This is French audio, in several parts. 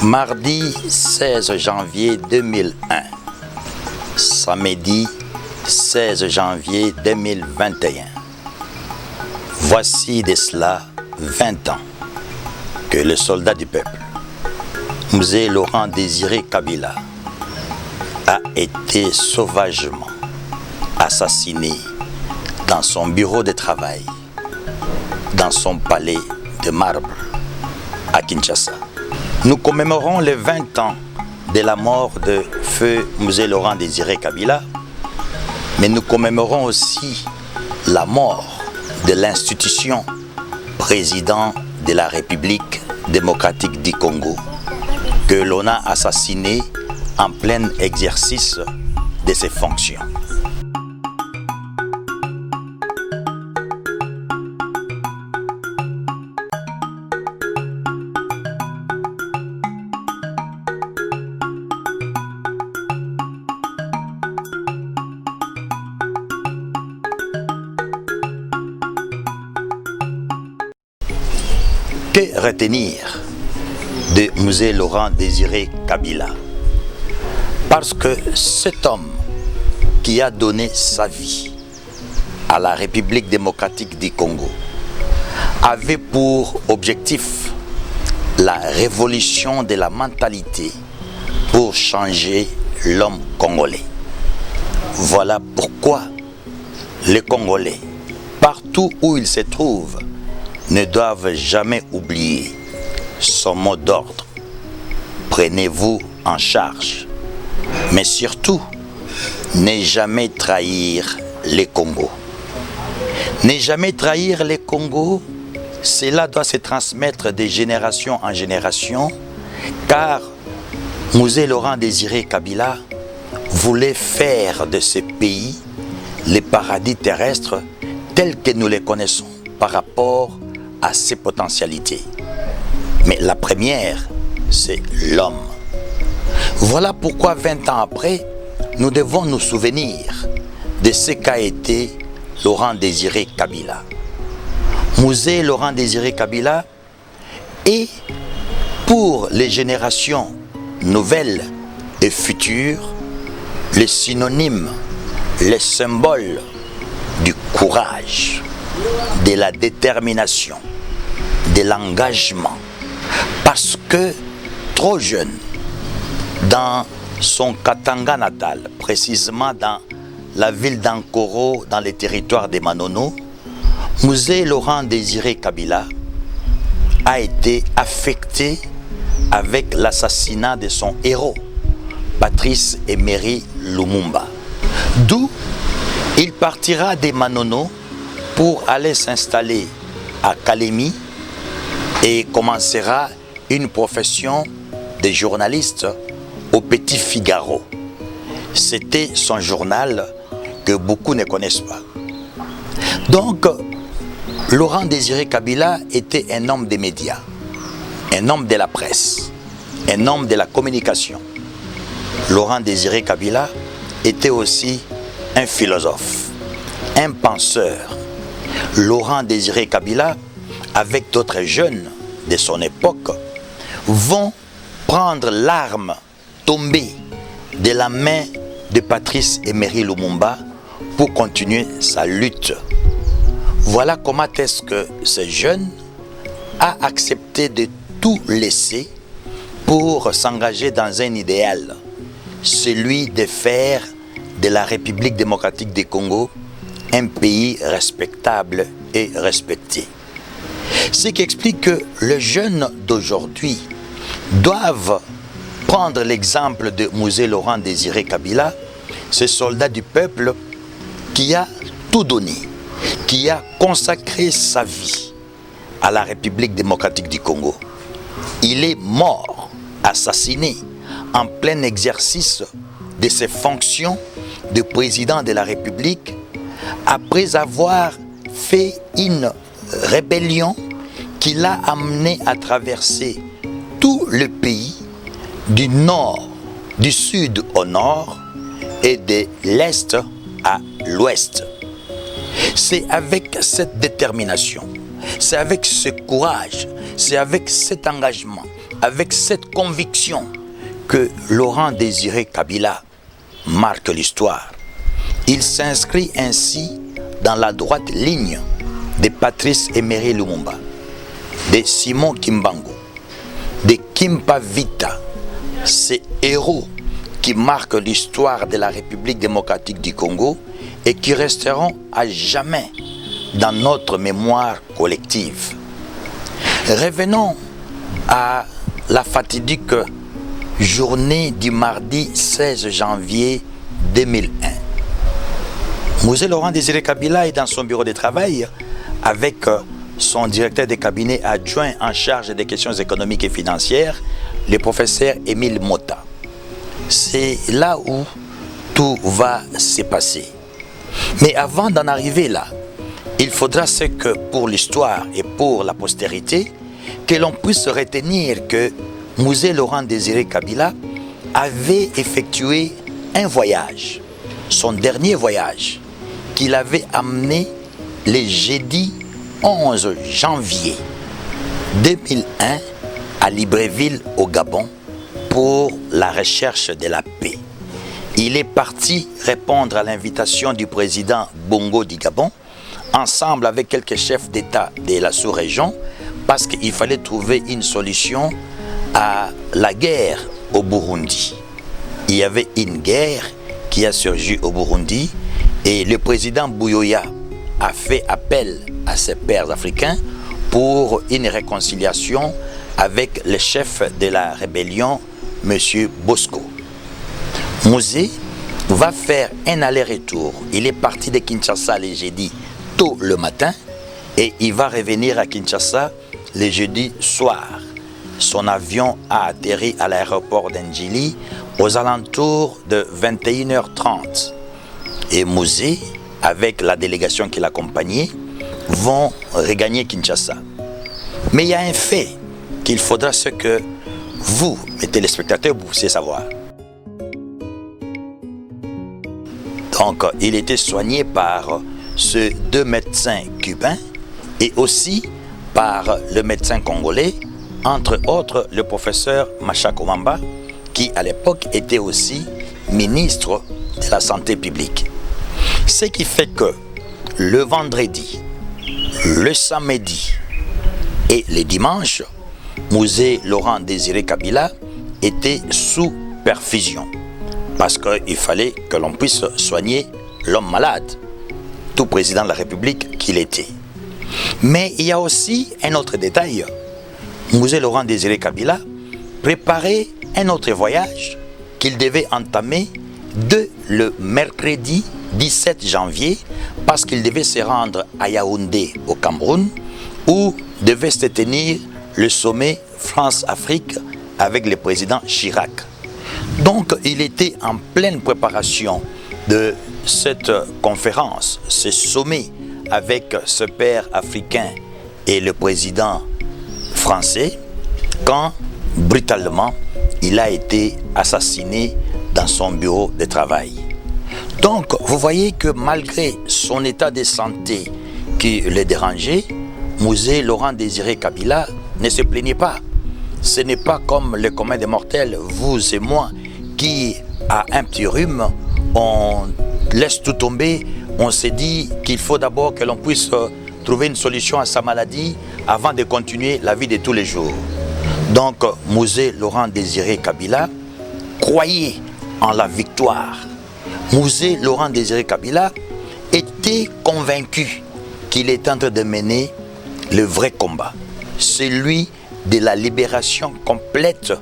Mardi 16 janvier 2001, samedi 16 janvier 2021. Voici de cela 20 ans que le soldat du peuple, Mzee Laurent Désiré Kabila, a été sauvagement assassiné dans son bureau de travail, dans son palais de marbre à Kinshasa. Nous commémorons les 20 ans de la mort de feu Mzee Laurent Désiré Kabila, mais nous commémorons aussi la mort de l'institution président de la République démocratique du Congo, que l'on a assassiné en plein exercice de ses fonctions. Que retenir de Mzee Laurent Désiré Kabila? Parce que cet homme qui a donné sa vie à la République démocratique du Congo avait pour objectif la révolution de la mentalité pour changer l'homme congolais. Voilà pourquoi les Congolais, partout où ils se trouvent, ne doivent jamais oublier son mot d'ordre. Prenez-vous en charge. Mais surtout, ne jamais trahir les Congos. Ne jamais trahir les Congos, cela doit se transmettre de génération en génération, car Mzee Laurent Désiré Kabila voulait faire de ce pays les paradis terrestres tels que nous les connaissons par rapport à ses potentialités. Mais la première, c'est l'homme. Voilà pourquoi 20 ans après, nous devons nous souvenir de ce qu'a été Laurent Désiré Kabila. Mzee Laurent Désiré Kabila est, pour les générations nouvelles et futures, le synonyme, le symbole du courage, de la détermination, de l'engagement. Parce que trop jeune, dans son Katanga natal, précisément dans la ville d'Ankoro, dans les territoires des Manono, Mzee Laurent Désiré Kabila a été affecté avec l'assassinat de son héros, Patrice Emery Lumumba. D'où il partira des Manono pour aller s'installer à Kalemi et commencera une profession de journaliste au Petit Figaro. C'était son journal que beaucoup ne connaissent pas. Donc, Laurent Désiré Kabila était un homme des médias, un homme de la presse, un homme de la communication. Laurent Désiré Kabila était aussi un philosophe, un penseur. Laurent Désiré Kabila, avec d'autres jeunes de son époque, vont prendre l'arme tombée de la main de Patrice Emery Lumumba pour continuer sa lutte. Voilà comment est-ce que ce jeune a accepté de tout laisser pour s'engager dans un idéal, celui de faire de la République démocratique du Congo un pays respectable et respecté. Ce qui explique que les jeunes d'aujourd'hui doivent prendre l'exemple de Mzee Laurent Désiré Kabila, ce soldat du peuple qui a tout donné, qui a consacré sa vie à la République démocratique du Congo. Il est mort, assassiné, en plein exercice de ses fonctions de président de la République, après avoir fait une rébellion qui l'a amené à traverser tout le pays, du nord, du sud au nord et de l'est à l'ouest. C'est avec cette détermination, c'est avec ce courage, c'est avec cet engagement avec cette conviction que Laurent Désiré Kabila marque l'histoire. Il s'inscrit ainsi dans la droite ligne de Patrice Emery Lumumba, de Simon Kimbangu, de Kimpa Vita, ces héros qui marquent l'histoire de la République démocratique du Congo et qui resteront à jamais dans notre mémoire collective. Revenons à la fatidique journée du mardi 16 janvier 2001. Mosée Laurent Désiré Kabila est dans son bureau de travail avec son directeur de cabinet adjoint en charge des questions économiques et financières, le professeur Émile Mota. C'est là où tout va se passer. Mais avant d'en arriver là, il faudra ce que pour l'histoire et pour la postérité, que l'on puisse retenir que Mosée Laurent Désiré Kabila avait effectué un voyage, son dernier voyage, qu'il avait amené le jeudi 11 janvier 2001 à Libreville au Gabon pour la recherche de la paix. Il est parti répondre à l'invitation du président Bongo du Gabon, ensemble avec quelques chefs d'État de la sous-région, parce qu'il fallait trouver une solution à la guerre au Burundi. Il y avait une guerre qui a surgi au Burundi et le président Buyoya a fait appel à ses pairs africains pour une réconciliation avec le chef de la rébellion, M. Bosco. Mosée va faire un aller-retour. Il est parti de Kinshasa le jeudi tôt le matin et il va revenir à Kinshasa le jeudi soir. Son avion a atterri à l'aéroport d'Ndjili aux alentours de 21h30. Et Mosée, avec la délégation qui l'accompagnait, vont regagner Kinshasa. Mais il y a un fait qu'il faudra ce que vous, les téléspectateurs, vous puissiez savoir. Donc, il était soigné par ces deux médecins cubains et aussi par le médecin congolais, entre autres le professeur Machako Mamba, qui à l'époque était aussi ministre de la Santé publique. Ce qui fait que le vendredi, le samedi et le dimanche, Mosée Laurent Désiré Kabila était sous perfusion. Parce qu'il fallait que l'on puisse soigner l'homme malade, tout président de la République qu'il était. Mais il y a aussi un autre détail. Mosée Laurent Désiré Kabila préparait un autre voyage qu'il devait entamer dès le mercredi 17 janvier parce qu'il devait se rendre à Yaoundé au Cameroun où devait se tenir le sommet France-Afrique avec le président Chirac. Donc il était en pleine préparation de cette conférence, ce sommet avec ce père africain et le président français, quand brutalement il a été assassiné dans son bureau de travail. Donc vous voyez que malgré son état de santé qui le dérangeait, Mosée Laurent Désiré Kabila ne se plaignait pas. Ce n'est pas comme le commun des mortels, vous et moi, qui à un petit rhume, on laisse tout tomber, on se dit qu'il faut d'abord que l'on puisse trouver une solution à sa maladie avant de continuer la vie de tous les jours. Donc Mosée Laurent Désiré Kabila croyait en la victoire. Mosée Laurent Désiré Kabila était convaincu qu'il est en train de mener le vrai combat, celui de la libération complète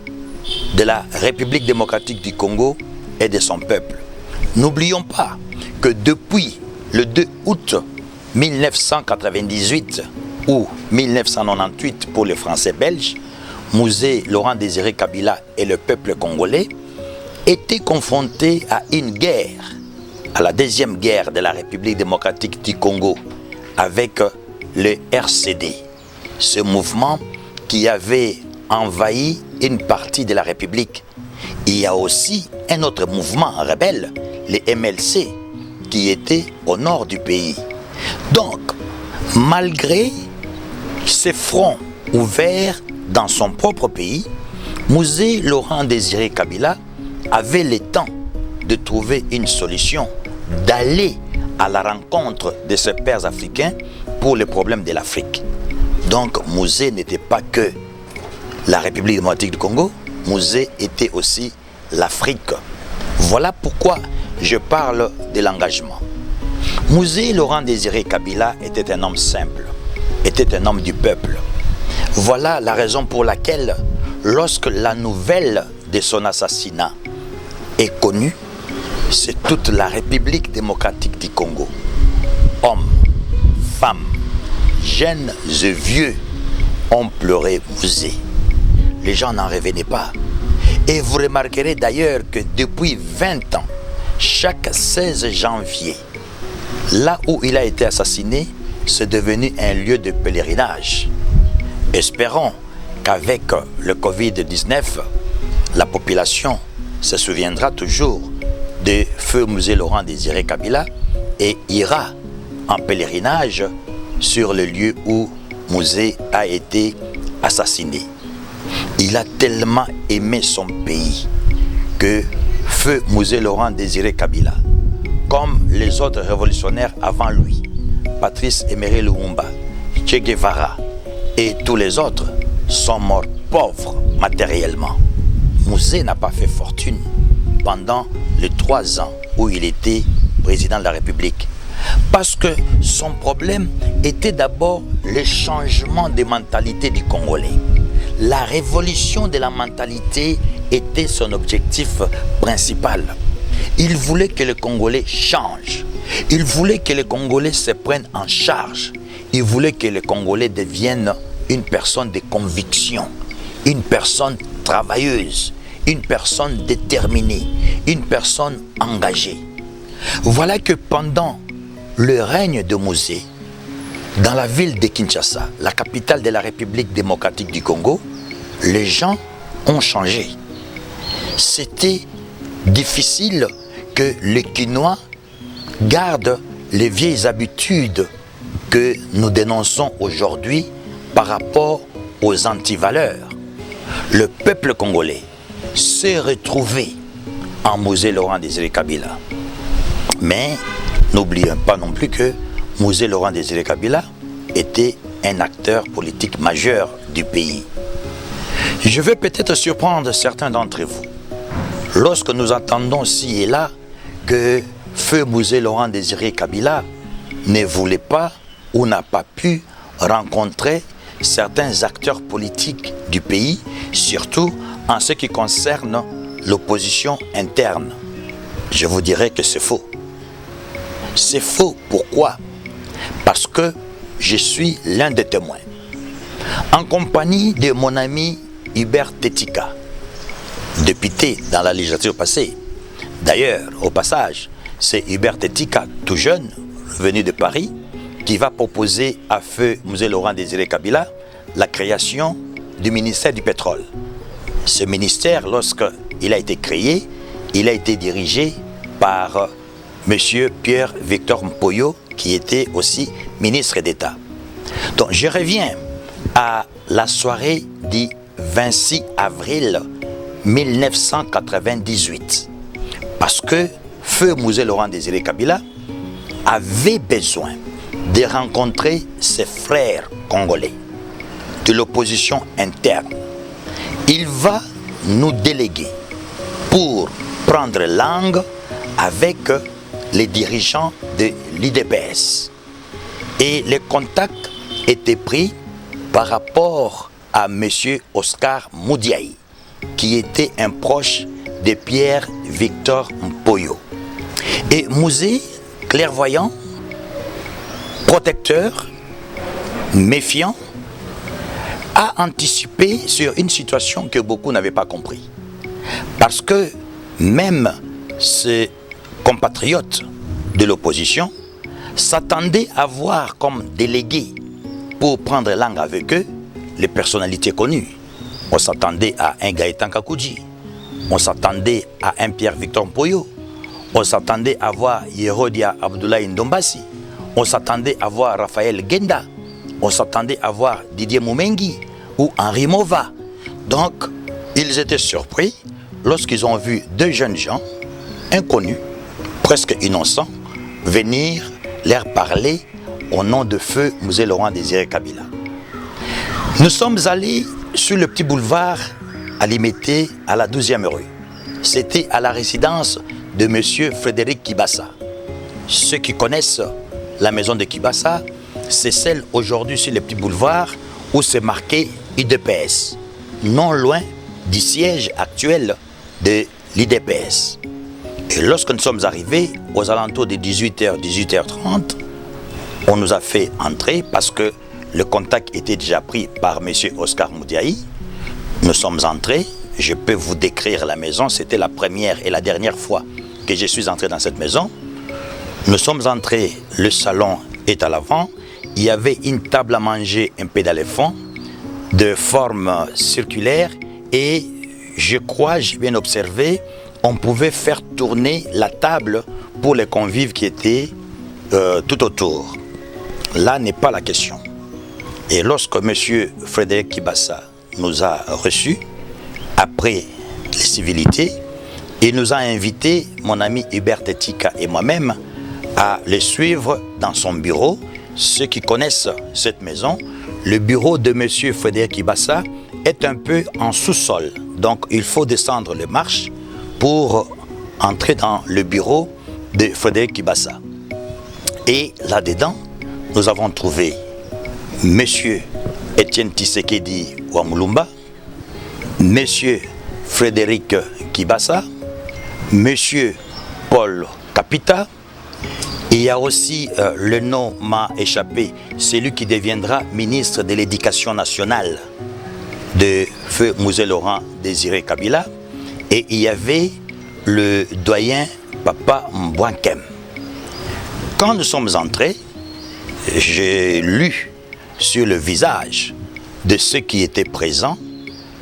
de la République démocratique du Congo et de son peuple. N'oublions pas que depuis le 2 août 1998 ou 1998 pour les Français belges, Mosée Laurent Désiré Kabila et le peuple congolais étaient confrontés à une guerre, à la deuxième guerre de la République démocratique du Congo avec le RCD, ce mouvement qui avait envahi une partie de la République. Il y a aussi un autre mouvement rebelle, les MLC, qui était au nord du pays. Donc, malgré ces fronts ouverts dans son propre pays, Mosé Laurent Désiré Kabila avait le temps de trouver une solution, d'aller à la rencontre de ses pairs africains pour les problèmes de l'Afrique. Donc Mosé n'était pas que la République démocratique du Congo, Mosé était aussi l'Afrique. Voilà pourquoi je parle de l'engagement. Mosé Laurent Désiré Kabila était un homme simple, était un homme du peuple. Voilà la raison pour laquelle, lorsque la nouvelle de son assassinat est connue, c'est toute la République démocratique du Congo. Hommes, femmes, jeunes et vieux ont pleuré Mosé. Les gens n'en revenaient pas. Et vous remarquerez d'ailleurs que depuis 20 ans, chaque 16 janvier, là où il a été assassiné, c'est devenu un lieu de pèlerinage. Espérons qu'avec le Covid-19, la population se souviendra toujours de feu Mosé Laurent Désiré Kabila et ira en pèlerinage sur le lieu où Mosé a été assassiné. Il a tellement aimé son pays que feu Mosé Laurent Désiré Kabila, comme les autres révolutionnaires avant lui, Patrice Emery Lumumba, Che Guevara et tous les autres, sont morts pauvres matériellement. Mosé n'a pas fait fortune pendant les 3 ans où il était président de la République. Parce que son problème était d'abord le changement de mentalité du Congolais. La révolution de la mentalité était son objectif principal. Il voulait que les Congolais changent. Il voulait que les Congolais se prennent en charge. Il voulait que les Congolais deviennent une personne de conviction, une personne travailleuse, une personne déterminée, une personne engagée. Voilà que pendant le règne de Mosé, dans la ville de Kinshasa, la capitale de la République démocratique du Congo, les gens ont changé. C'était difficile que les Kinois gardent les vieilles habitudes que nous dénonçons aujourd'hui par rapport aux antivaleurs. Le peuple congolais s'est retrouvé en Mosé Laurent Désiré Kabila. Mais n'oublions pas non plus que Mosé Laurent Désiré Kabila était un acteur politique majeur du pays. Je vais peut-être surprendre certains d'entre vous lorsque nous entendons ci et là que feu Mosé Laurent Désiré Kabila ne voulait pas ou n'a pas pu rencontrer certains acteurs politiques du pays, surtout en ce qui concerne l'opposition interne. Je vous dirais que c'est faux. C'est faux, pourquoi? Parce que je suis l'un des témoins. En compagnie de mon ami Hubert Tetika, député dans la législature passée. D'ailleurs, au passage, c'est Hubert Tetika, tout jeune, venu de Paris, qui va proposer à feu Mosé Laurent Désiré Kabila la création du ministère du pétrole. Ce ministère, lorsqu'il a été créé, il a été dirigé par M. Pierre-Victor Mpoyo, qui était aussi ministre d'État. Donc je reviens à la soirée du 26 avril 1998. Parce que feu Mosé Laurent Désiré Kabila avait besoin de rencontrer ses frères congolais de l'opposition interne. Il va nous déléguer pour prendre langue avec les dirigeants de l'IDPS. Et les contacts étaient pris par rapport à M. Oscar Moudiaï, qui était un proche de Pierre-Victor Mpoyo. Et Mosé, clairvoyant, protecteur, méfiant, a anticipé sur une situation que beaucoup n'avaient pas compris. Parce que même ces compatriotes de l'opposition s'attendaient à voir comme délégués pour prendre langue avec eux les personnalités connues. On s'attendait à un Gaëtan Kakoudji, on s'attendait à un Pierre-Victor Mpoyo, on s'attendait à voir Yerodia Abdoulaye Ndombasi, on s'attendait à voir Raphaël Genda, on s'attendait à voir Didier Moumengi ou Henri Mova. Donc, Ils étaient surpris lorsqu'ils ont vu deux jeunes gens, inconnus, presque innocents, venir leur parler au nom de feu Musée Laurent Désiré Kabila. Nous sommes allés sur le petit boulevard à Limité, à la 12e rue. C'était à la résidence de M. Frédéric Kibassa. Ceux qui connaissent la maison de Kibassa, c'est celle aujourd'hui sur le petit boulevard où c'est marqué IDPS, non loin du siège actuel de l'IDPS. Et lorsque nous sommes arrivés, aux alentours de 18h, 18h30, on nous a fait entrer parce que le contact était déjà pris par M. Oscar Moudiaï. Nous sommes entrés, je peux vous décrire la maison, c'était la première et la dernière fois que je suis entré dans cette maison. Nous sommes entrés, le salon est à l'avant, il y avait une table à manger un peu dans le fond, de forme circulaire, et je crois, j'ai bien observé, on pouvait faire tourner la table pour les convives qui étaient tout autour. Là n'est pas la question. Et lorsque M. Frédéric Kibassa nous a reçus, après les civilités, il nous a invités, mon ami Hubert Etika et moi-même, à les suivre dans son bureau. Ceux qui connaissent cette maison, le bureau de M. Frédéric Kibassa est un peu en sous-sol. Donc il faut descendre les marches pour entrer dans le bureau de Frédéric Kibassa. Et là-dedans, nous avons trouvé M. Étienne Tshisekedi Wamulumba, M. Frédéric Kibassa, M. Paul Kapita. Il y a aussi le nom m'a échappé, celui qui deviendra ministre de l'Éducation nationale de feu Musée Laurent Désiré Kabila. Et il y avait le doyen Papa Mbouankem. Quand nous sommes entrés, j'ai lu sur le visage de ceux qui étaient présents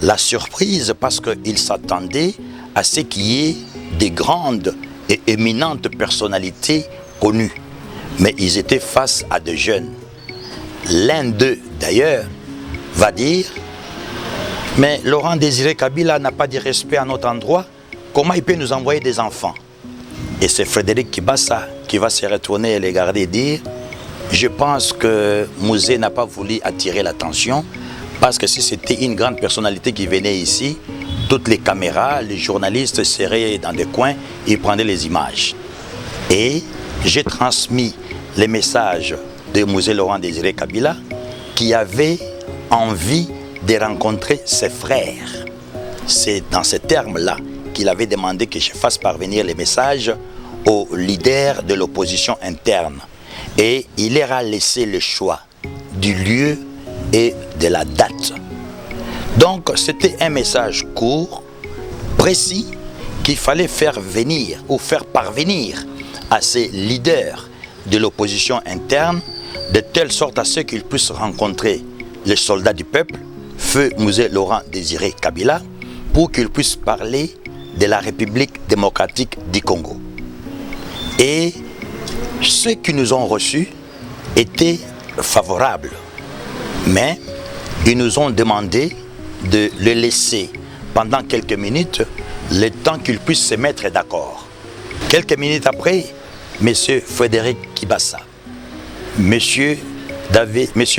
la surprise parce qu'ils s'attendaient à ce qu'il y ait des grandes et éminentes personnalités connues. Mais ils étaient face à de jeunes. L'un d'eux, d'ailleurs, va dire « Mais Laurent Désiré Kabila n'a pas de respect à notre endroit, comment il peut nous envoyer des enfants ?» Et c'est Frédéric Kibassa qui va se retourner et les regarder et dire « Je pense que Musée n'a pas voulu attirer l'attention parce que si c'était une grande personnalité qui venait ici, toutes les caméras, les journalistes seraient dans des coins et prendraient les images. » Et j'ai transmis les messages de Musée Laurent Désiré Kabila qui avait envie de rencontrer ses frères. C'est dans ces termes-là qu'il avait demandé que je fasse parvenir les messages aux leaders de l'opposition interne. Et il leur a laissé le choix du lieu et de la date. Donc c'était un message court, précis, qu'il fallait faire venir ou faire parvenir à ces leaders de l'opposition interne, de telle sorte à ce qu'ils puissent rencontrer les soldats du peuple, feu Musée Laurent Désiré Kabila, pour qu'ils puissent parler de la République démocratique du Congo. Et ceux qui nous ont reçus étaient favorables, mais ils nous ont demandé de les laisser pendant quelques minutes le temps qu'ils puissent se mettre d'accord. Quelques minutes après, M. Frédéric Kibassa, M.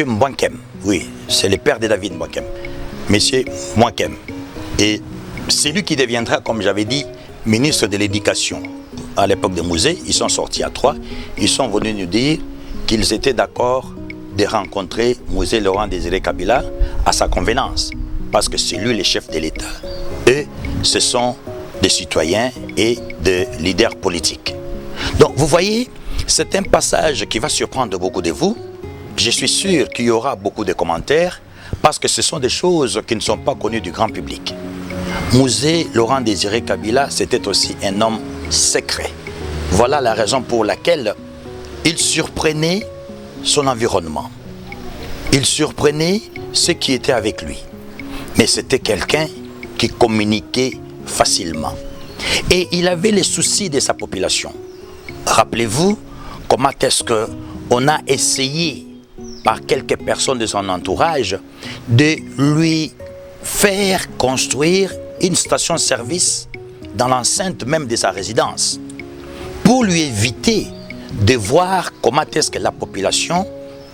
Mbouankem, oui, c'est le père de David Mbouankem, M. Mbouankem, et c'est lui qui deviendra, comme j'avais dit, ministre de l'Éducation. À l'époque de Musée, ils sont sortis à 3, ils sont venus nous dire qu'ils étaient d'accord de rencontrer Musée Laurent Désiré Kabila à sa convenance, parce que c'est lui le chef de l'État. Eux, ce sont des citoyens et des leaders politiques. Donc vous voyez, c'est un passage qui va surprendre beaucoup de vous. Je suis sûr qu'il y aura beaucoup de commentaires, parce que ce sont des choses qui ne sont pas connues du grand public. Musée Laurent Désiré Kabila, c'était aussi un homme secret. Voilà la raison pour laquelle il surprenait son environnement. Il surprenait ceux qui étaient avec lui. Mais c'était quelqu'un qui communiquait facilement. Et il avait les soucis de sa population. Rappelez-vous comment est-ce qu'on a essayé par quelques personnes de son entourage de lui faire construire une station-service dans l'enceinte même de sa résidence pour lui éviter de voir comment est-ce que la population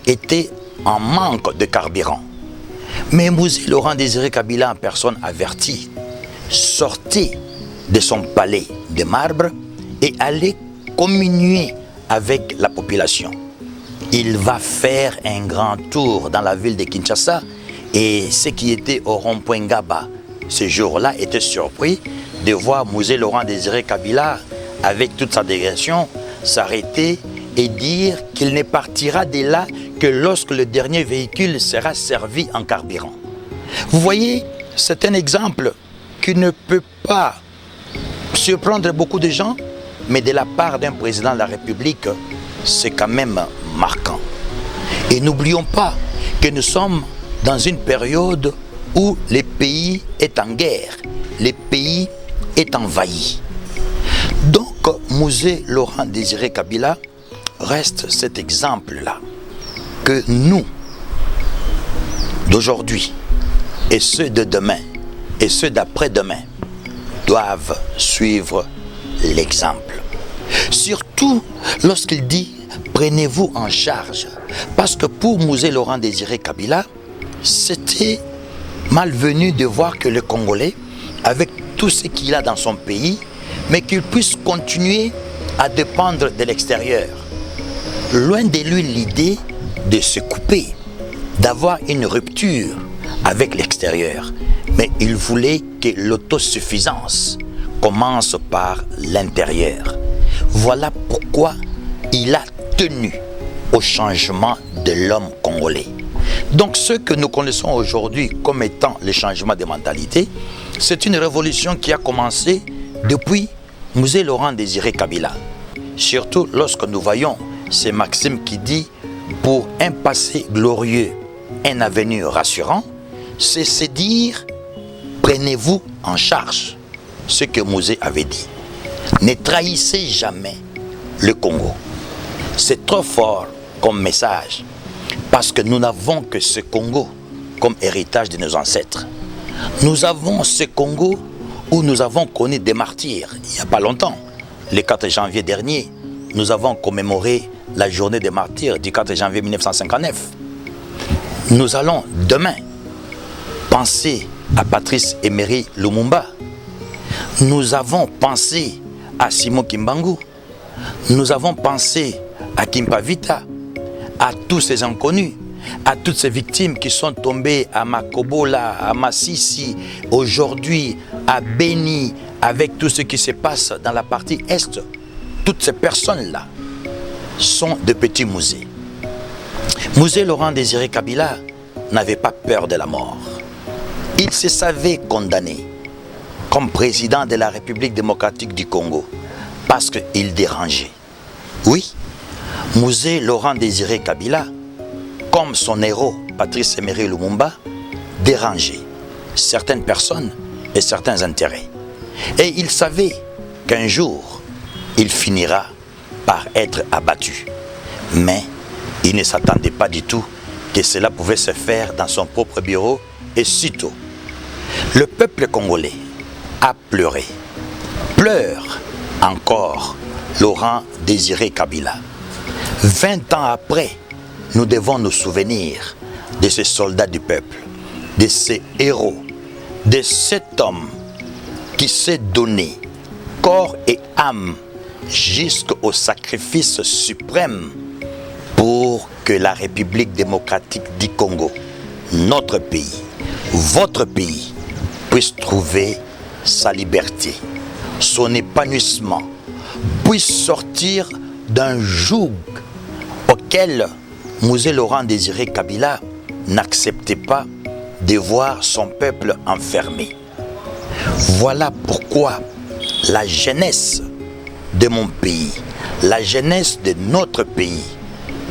était en manque de carburant. Mais Mouzé Laurent Désiré Kabila, en personne avertie, sortait de son palais de marbre et allait communier avec la population. Il va faire un grand tour dans la ville de Kinshasa et ceux qui étaient au rond-point Ngaba ce jour-là étaient surpris de voir Mouzé Laurent Désiré Kabila avec toute sa délégation s'arrêter et dire qu'il ne partira de là que lorsque le dernier véhicule sera servi en carburant. Vous voyez, c'est un exemple qui ne peut pas surprendre beaucoup de gens, mais de la part d'un président de la République, c'est quand même marquant. Et n'oublions pas que nous sommes dans une période où le pays est en guerre, le pays est envahi. Donc, Mouzé Laurent Désiré Kabila reste cet exemple-là que nous, d'aujourd'hui, et ceux de demain, et ceux d'après-demain, doivent suivre l'exemple. Surtout lorsqu'il dit « prenez-vous en charge ». Parce que pour Mouzé Laurent Désiré Kabila, c'était malvenu de voir que le Congolais, avec tout ce qu'il a dans son pays, mais qu'il puisse continuer à dépendre de l'extérieur. Loin de lui l'idée de se couper, d'avoir une rupture avec l'extérieur. Mais il voulait que l'autosuffisance commence par l'intérieur. Voilà pourquoi il a tenu au changement de l'homme congolais. Donc ce que nous connaissons aujourd'hui comme étant le changement de mentalité, c'est une révolution qui a commencé depuis Mouzé Laurent Désiré Kabila. Surtout lorsque nous voyons ces maximes qui dit pour un passé glorieux, un avenir rassurant, c'est se dire prenez-vous en charge, ce que Mouzé avait dit. Ne trahissez jamais le Congo. C'est trop fort comme message parce que nous n'avons que ce Congo comme héritage de nos ancêtres. Nous avons ce Congo où nous avons connu des martyrs il n'y a pas longtemps. Le 4 janvier dernier, nous avons commémoré la journée des martyrs du 4 janvier 1959. Nous allons demain penser à Patrice Emery Lumumba. Nous avons pensé à Simon Kimbangu. Nous avons pensé à Kimpavita, à tous ces inconnus, à toutes ces victimes qui sont tombées à Makobola, à Massissi, aujourd'hui à Beni, avec tout ce qui se passe dans la partie Est. Toutes ces personnes-là sont de petits Mouzé. Mouzé Laurent Désiré Kabila n'avait pas peur de la mort. Il se savait condamné comme président de la République démocratique du Congo parce qu'il dérangeait. Oui, Mouzé Laurent Désiré Kabila, comme son héros Patrice Emery Lumumba, dérangeait certaines personnes et certains intérêts. Et il savait qu'un jour, il finira par être abattu. Mais il ne s'attendait pas du tout que cela pouvait se faire dans son propre bureau et sitôt. Le peuple congolais a pleuré, pleure encore Laurent Désiré Kabila. 20 ans après, nous devons nous souvenir de ces soldats du peuple, de ces héros, de cet homme qui s'est donné corps et âme jusqu'au sacrifice suprême pour que la République démocratique du Congo, notre pays, votre pays, puisse trouver sa liberté, son épanouissement, puisse sortir d'un joug auquel Mouzé Laurent Désiré Kabila n'acceptait pas de voir son peuple enfermé. Voilà pourquoi la jeunesse de mon pays, la jeunesse de notre pays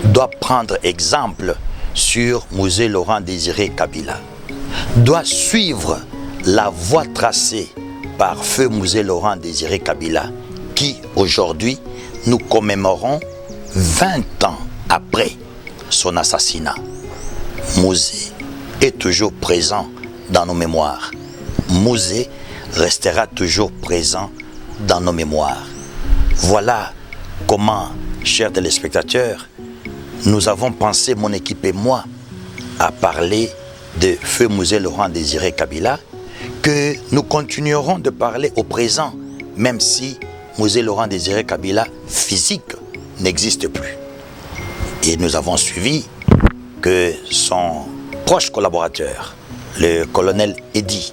doit prendre exemple sur Mouzé Laurent Désiré Kabila, doit suivre la voie tracée par feu Mouzé Laurent Désiré Kabila qui aujourd'hui nous commémorons 20 ans après son assassinat. Mouzé est toujours présent dans nos mémoires. Mouzé restera toujours présent dans nos mémoires. Voilà comment, chers téléspectateurs, nous avons pensé, mon équipe et moi, à parler de Feu Mosè Laurent Désiré Kabila, que nous continuerons de parler au présent, même si Mosè Laurent Désiré Kabila physique n'existe plus. Et nous avons suivi que son proche collaborateur, le colonel Eddy,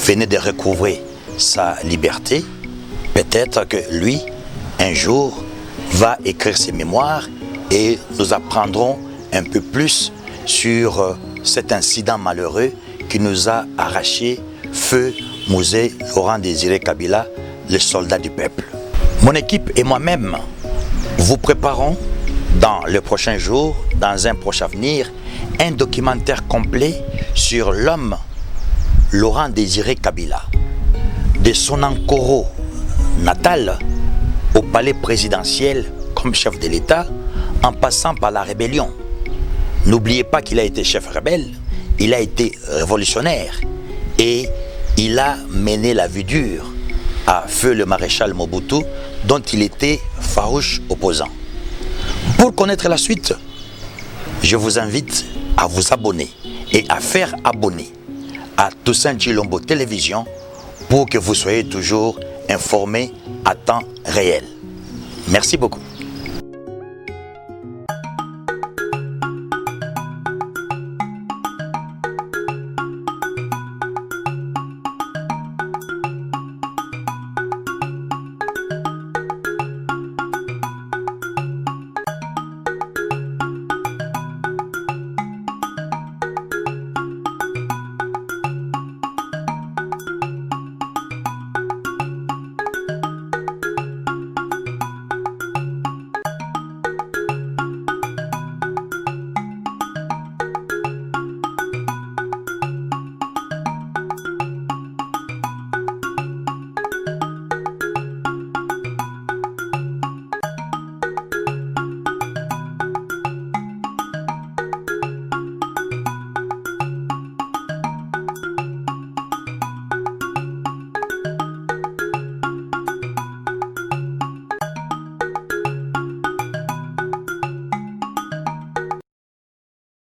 venait de recouvrer sa liberté. Peut-être que lui, un jour, va écrire ses mémoires et nous apprendrons un peu plus sur cet incident malheureux qui nous a arraché Feu Mosè Laurent Désiré Kabila, le soldat du peuple. Mon équipe et moi-même vous préparons dans le prochain jour, dans un prochain avenir, un documentaire complet sur l'homme Laurent Désiré Kabila, de son Ankoro natal au palais présidentiel comme chef de l'État, en passant par la rébellion. N'oubliez pas qu'il a été chef rebelle, il a été révolutionnaire et il a mené la vie dure à feu le maréchal Mobutu, dont il était farouche opposant. Pour connaître la suite, je vous invite à vous abonner et à faire abonner à Toussaint Tshilombo Télévision pour que vous soyez toujours informés à temps réel. Merci beaucoup.